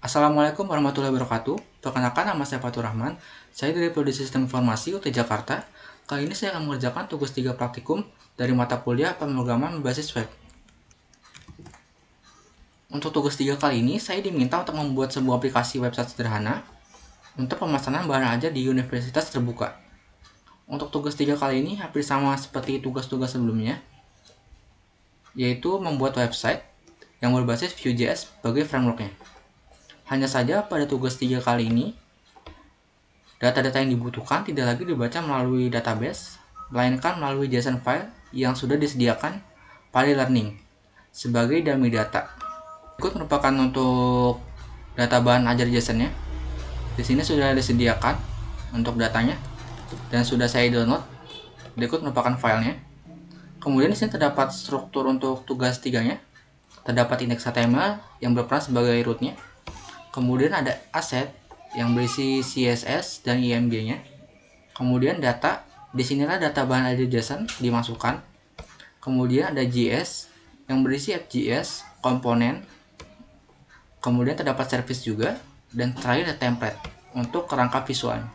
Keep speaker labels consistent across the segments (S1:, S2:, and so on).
S1: Assalamualaikum warahmatullahi wabarakatuh. Perkenalkan, nama saya Fatur Rahman. Saya dari Prodi Sistem Informasi UT Jakarta. Kali ini saya akan mengerjakan tugas 3 praktikum dari mata kuliah pemrograman berbasis web. Untuk tugas 3 kali ini, saya diminta untuk membuat sebuah aplikasi website sederhana untuk pemesanan barang ajar di universitas terbuka. Untuk tugas 3 kali ini hampir sama seperti tugas-tugas sebelumnya, yaitu membuat website yang berbasis Vue.js sebagai frameworknya. Hanya saja pada tugas 3 kali ini, data-data yang dibutuhkan tidak lagi dibaca melalui database, melainkan melalui JSON file yang sudah disediakan pada learning sebagai dummy data. Berikut merupakan untuk data bahan ajar JSON-nya. Di sini sudah disediakan untuk datanya dan sudah saya download. Berikut merupakan filenya. Kemudian di sini terdapat struktur untuk tugas 3-nya. Terdapat indeks HTML yang berperan sebagai root-nya. Kemudian ada aset yang berisi CSS dan IMG-nya. Kemudian data, disinilah data bahan ajar JSON dimasukkan. Kemudian ada JS yang berisi FJS, komponen. Kemudian terdapat service juga, dan terakhir ada template untuk kerangka visualnya.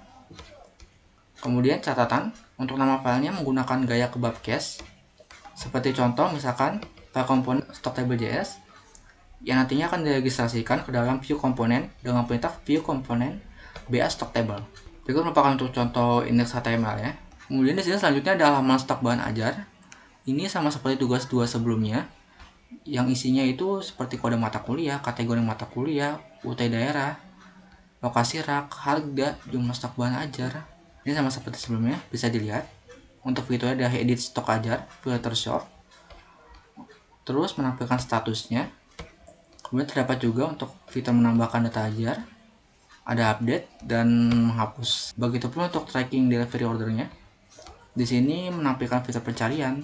S1: Kemudian catatan, untuk nama filenya menggunakan gaya kebab case. Seperti contoh misalkan file komponen stock.table.js yang nantinya akan diregistrasikan ke dalam view komponen dengan perintah view komponen ba stock table. Berikut merupakan untuk contoh indeks HTML ya. Kemudian di sini selanjutnya ada halaman stok bahan ajar. Ini sama seperti tugas 2 sebelumnya, yang isinya itu seperti kode mata kuliah, kategori mata kuliah, UT daerah, lokasi rak, harga, jumlah stok bahan ajar. Ini sama seperti sebelumnya, bisa dilihat. Untuk fiturnya ada edit stok ajar, filter sort, terus menampilkan statusnya. Kemudian terdapat juga untuk fitur menambahkan data ajar, ada update dan menghapus. Begitupun untuk tracking delivery ordernya. Di sini menampilkan fitur pencarian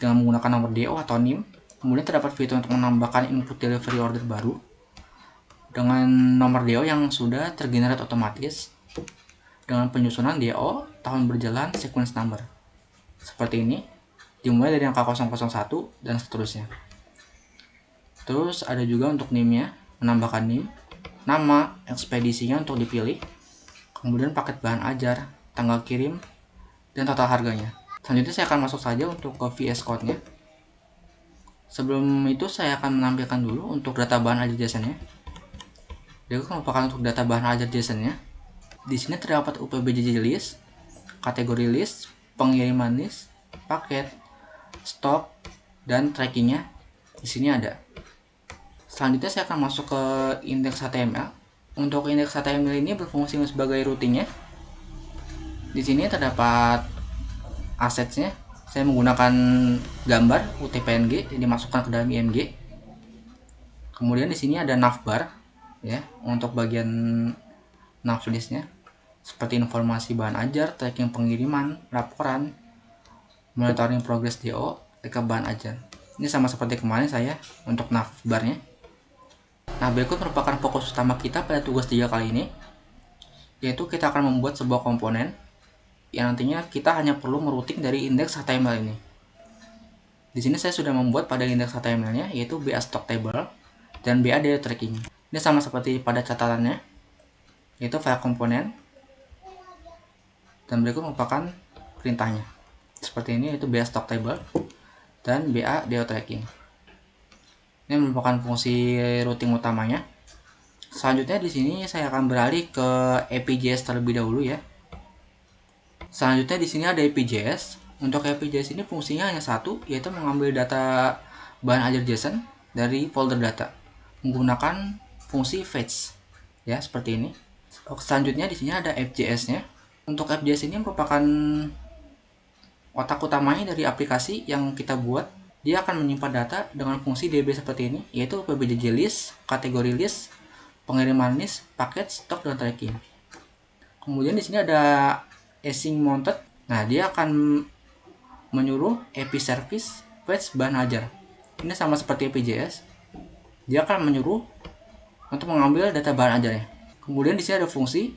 S1: dengan menggunakan nomor DO atau NIM. Kemudian terdapat fitur untuk menambahkan input delivery order baru dengan nomor DO yang sudah tergenerate otomatis dengan penyusunan DO, tahun berjalan, sequence number. Seperti ini, dimulai dari angka 001 dan seterusnya. Terus ada juga untuk NIM-nya, menambahkan NIM, nama, ekspedisinya untuk dipilih, kemudian paket bahan ajar, tanggal kirim, dan total harganya. Selanjutnya saya akan masuk saja untuk ke VS Code-nya. Sebelum itu saya akan menampilkan dulu untuk data bahan ajar JSON-nya. Berikut merupakan untuk data bahan ajar JSON-nya. Di sini terdapat UPBJJ list, kategori list, pengiriman list, paket, stok, dan trackingnya. Di sini ada. Selanjutnya saya akan masuk ke indeks HTML. Untuk indeks HTML ini berfungsi sebagai routingnya. Di sini terdapat assetsnya. Saya menggunakan gambar UTPNG yang dimasukkan ke dalam IMG. Kemudian di sini ada navbar ya untuk bagian nav listnya, seperti informasi bahan ajar, tracking pengiriman, laporan, monitoring progress DO, rekap bahan ajar. Ini sama seperti kemarin saya untuk navbarnya. Nah, berikut merupakan fokus utama kita pada tugas 3 kali ini, yaitu kita akan membuat sebuah komponen yang nantinya kita hanya perlu merouting dari indeks HTML ini. Di sini saya sudah membuat pada indeks HTML-nya, yaitu ba stock table dan ba data tracking. Ini sama seperti pada catatannya, yaitu file komponen, dan berikut merupakan perintahnya. Seperti ini, yaitu ba stock table dan ba data tracking. Ini merupakan fungsi routing utamanya. Selanjutnya di sini saya akan beralih ke APJS terlebih dahulu ya. Selanjutnya di sini ada APJS. Untuk APJS ini fungsinya hanya satu, yaitu mengambil data bahan ajar JSON dari folder data menggunakan fungsi fetch ya, seperti ini. Selanjutnya di sini ada FJS-nya. Untuk FJS ini merupakan otak utamanya dari aplikasi yang kita buat. Dia akan menyimpan data dengan fungsi DB seperti ini, yaitu PBJJ list, kategori list, pengiriman list, paket, stok, dan tracking. Kemudian di sini ada async mounted. Nah, dia akan menyuruh API service fetch bahan ajar. Ini sama seperti APJS. Dia akan menyuruh untuk mengambil data bahan ajarnya. Kemudian di sini ada fungsi.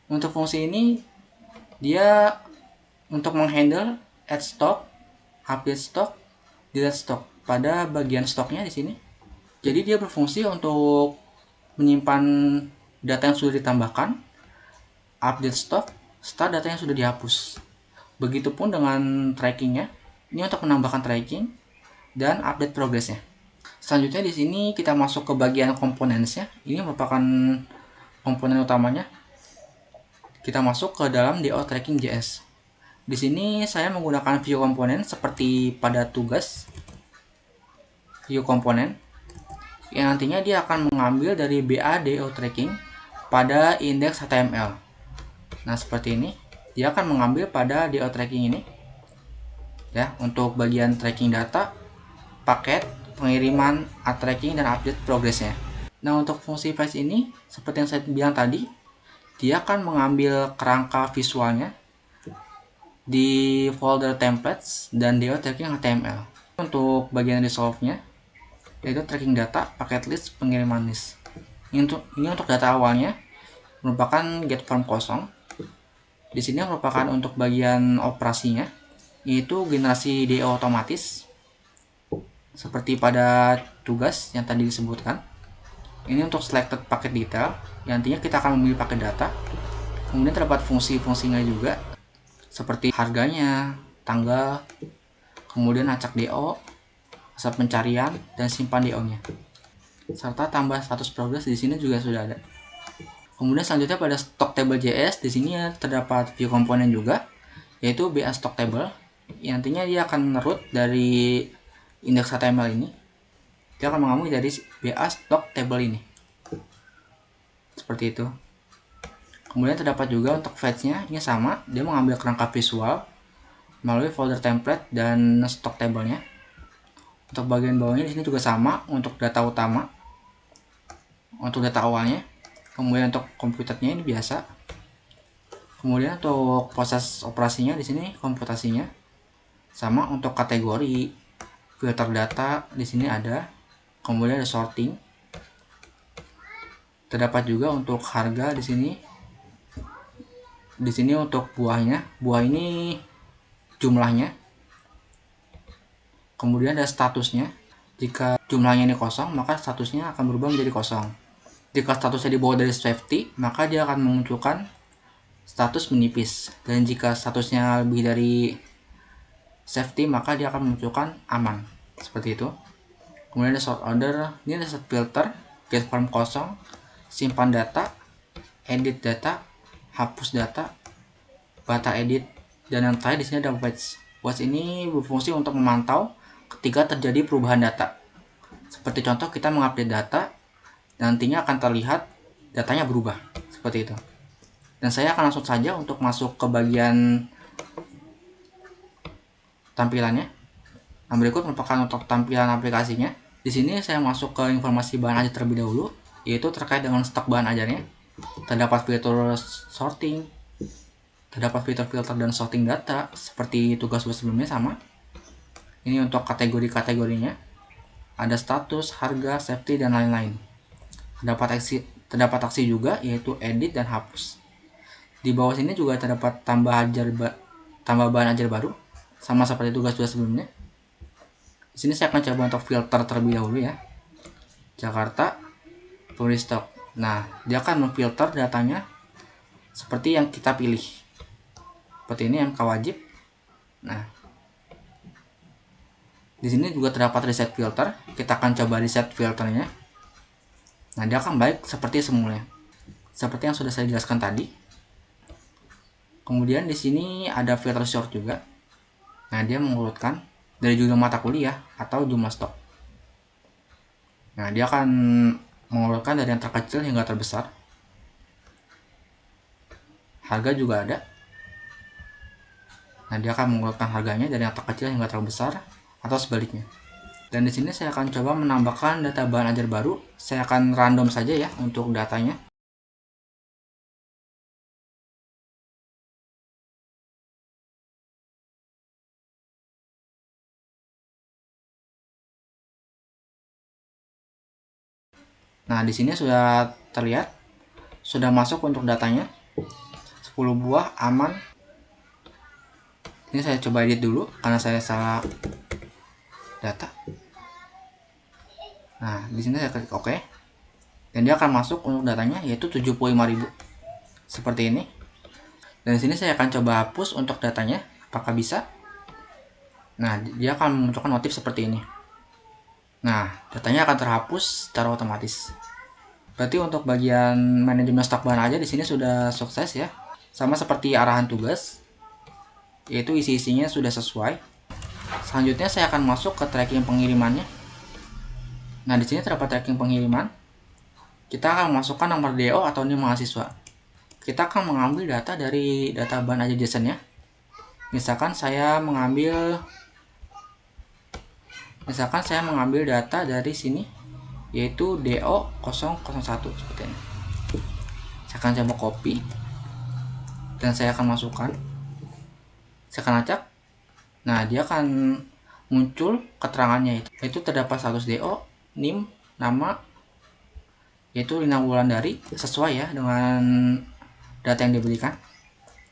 S1: Untuk fungsi ini dia untuk menghandle add stock, update stock, delete stock pada bagian stoknya di sini. Jadi dia berfungsi untuk menyimpan data yang sudah ditambahkan, update stok setelah data yang sudah dihapus. Begitupun dengan trackingnya, ini untuk menambahkan tracking dan update progressnya. Selanjutnya di sini kita masuk ke bagian components-nya. Ini merupakan komponen utamanya. Kita masuk ke dalam DO Tracking.js. Di sini saya menggunakan view komponen seperti pada tugas view komponen, yang nantinya dia akan mengambil dari BA.do tracking pada index HTML. Nah, seperti ini. Dia akan mengambil pada DO tracking ini. Ya, untuk bagian tracking data, paket, pengiriman, add tracking, dan update progressnya. Nah, untuk fungsi fetch ini, seperti yang saya bilang tadi, dia akan mengambil kerangka visualnya di folder templates dan DO tracking HTML. Untuk bagian resolve-nya, yaitu tracking data, paket list, pengiriman list. Ini untuk data awalnya merupakan get form kosong. Di sini merupakan untuk bagian operasinya, yaitu generasi DO otomatis seperti pada tugas yang tadi disebutkan. Ini untuk selected paket detail, yang nantinya kita akan memilih paket data. Kemudian terdapat fungsi-fungsinya juga seperti harganya, tanggal, kemudian acak DO, asal pencarian, dan simpan DO-nya. Serta tambah status progress di sini juga sudah ada. Kemudian selanjutnya pada stock table.js, di sini terdapat view komponen juga, yaitu BA stock table, yang nantinya dia akan root dari index HTML ini. Dia akan mengambil dari BA stock table ini. Seperti itu. Kemudian terdapat juga untuk fetch-nya, ini sama, dia mengambil kerangka visual melalui folder template dan stock table-nya. Untuk bagian bawahnya di sini juga sama untuk data utama, untuk data awalnya. Kemudian untuk komputernya ini biasa. Kemudian untuk proses operasinya di sini komputasinya sama. Untuk kategori, filter data di sini ada. Kemudian ada sorting. Terdapat juga untuk harga di sini. Di sini untuk buahnya, buah ini jumlahnya. Kemudian ada statusnya. Jika jumlahnya ini kosong, maka statusnya akan berubah menjadi kosong. Jika statusnya di bawah dari safety, maka dia akan memunculkan status menipis. Dan jika statusnya lebih dari safety, maka dia akan memunculkan aman. Seperti itu. Kemudian ada sort order, ini ada set filter, get form kosong, simpan data, edit data, hapus data, data edit, dan yang terakhir di sini ada watch. Watch ini berfungsi untuk memantau ketika terjadi perubahan data. Seperti contoh kita mengupdate data, nantinya akan terlihat datanya berubah seperti itu. Dan saya akan langsung saja untuk masuk ke bagian tampilannya. Nah, berikut merupakan untuk tampilan aplikasinya. Di sini saya masuk ke informasi bahan ajar terlebih dahulu, yaitu terkait dengan stok bahan ajarnya. Terdapat fitur sorting, terdapat fitur filter dan sorting data seperti tugas sebelumnya sama. Ini untuk kategori-kategorinya. Ada status, harga, safety, dan lain-lain. Terdapat aksi juga, yaitu edit dan hapus. Di bawah sini juga terdapat tambah bahan ajar baru, sama seperti tugas-tugas sebelumnya. Di sini saya akan coba untuk filter terlebih dahulu ya. Jakarta, tulis stok. Nah, dia akan memfilter datanya seperti yang kita pilih. Seperti ini MK wajib. Nah, di sini juga terdapat reset filter. Kita akan coba reset filternya. Nah, dia akan balik seperti semula. Seperti yang sudah saya jelaskan tadi. Kemudian di sini ada filter sort juga. Nah, dia mengurutkan dari jumlah mata kuliah atau jumlah stok. Nah, dia akan mengurutkan dari yang terkecil hingga terbesar. Harga juga ada. Nah, dia akan mengurutkan harganya dari yang terkecil hingga terbesar atau sebaliknya. Dan di sini saya akan coba menambahkan data bahan ajar baru. Saya akan random saja ya untuk datanya. Nah, di sini sudah terlihat, sudah masuk untuk datanya. 10 buah aman. Ini saya coba edit dulu karena saya salah data. Nah, di sini saya klik OK. Dan dia akan masuk untuk datanya yaitu 75.000. Seperti ini. Dan di sini saya akan coba hapus untuk datanya, apakah bisa? Nah, dia akan memunculkan notif seperti ini. Nah, datanya akan terhapus secara otomatis. Berarti untuk bagian manajemen stok bahan aja di sini sudah sukses ya. Sama seperti arahan tugas, yaitu isi-isinya sudah sesuai. Selanjutnya saya akan masuk ke tracking pengirimannya. Nah, di sini terdapat tracking pengiriman. Kita akan masukkan nomor DO atau NIM mahasiswa. Kita akan mengambil data dari data bahan aja JSON-nya. Misalkan saya mengambil data dari sini, yaitu DO001 seperti ini. Saya akan coba copy dan saya akan masukkan. Saya akan acak. Nah, dia akan muncul keterangannya yaitu terdapat status DO, NIM, nama, yaitu Lina Wulandari, sesuai ya dengan data yang diberikan.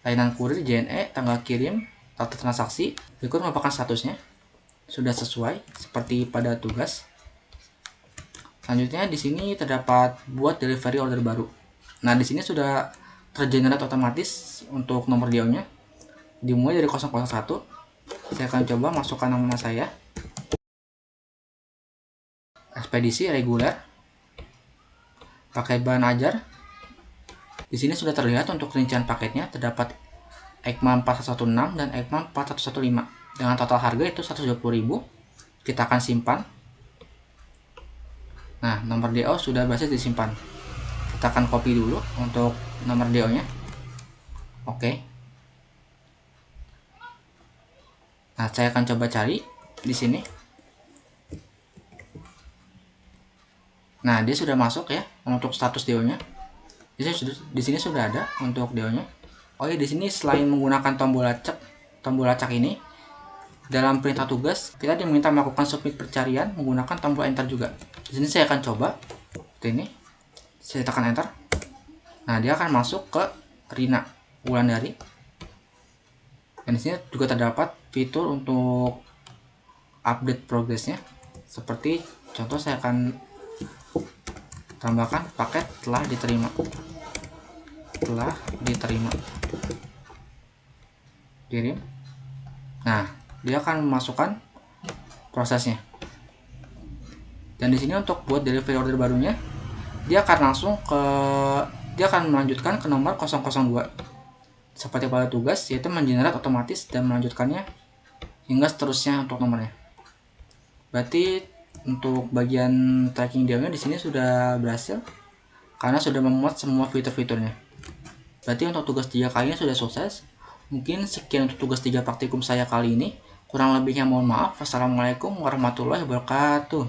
S1: Layanan kurir, JNE, tanggal kirim, data transaksi, berikut merupakan statusnya. Sudah sesuai seperti pada tugas. Selanjutnya di sini terdapat buat delivery order baru. Nah, di sini sudah tergenerate otomatis untuk nomor DO-nya. Dimulai dari 001. Saya akan coba masukkan nama saya. Ekspedisi reguler. Paket bahan ajar. Di sini sudah terlihat untuk rincian paketnya terdapat ECMA 4116 dan ECMA 4115 dengan total harga itu 120.000. Kita akan simpan. Nah, nomor DO sudah berhasil disimpan. Kita akan copy dulu untuk nomor DO-nya. Oke. Nah, saya akan coba cari di sini. Nah, dia sudah masuk ya untuk status DO-nya. Di sini sudah ada untuk DO-nya. Oh ya, di sini selain menggunakan tombol acak ini, dalam perintah tugas kita diminta melakukan submit pencarian menggunakan tombol enter juga. Di sini saya akan coba seperti ini. Saya tekan enter. Nah, dia akan masuk ke Rina Wulandari. Dan di sini juga terdapat fitur untuk update progresnya. Seperti contoh, saya akan tambahkan paket telah diterima. Kirim. Nah, dia akan memasukkan prosesnya. Dan di sini untuk buat delivery order barunya, dia akan melanjutkan ke nomor 002. Seperti pada tugas, yaitu mengenerate otomatis dan melanjutkannya hingga seterusnya untuk nomornya. Berarti untuk bagian tracking DO-nya di sini sudah berhasil karena sudah memuat semua fitur-fiturnya. Berarti untuk tugas 3 kali ini sudah sukses. Mungkin sekian untuk tugas 3 praktikum saya kali ini. Kurang lebihnya mohon maaf. Wassalamualaikum warahmatullahi wabarakatuh.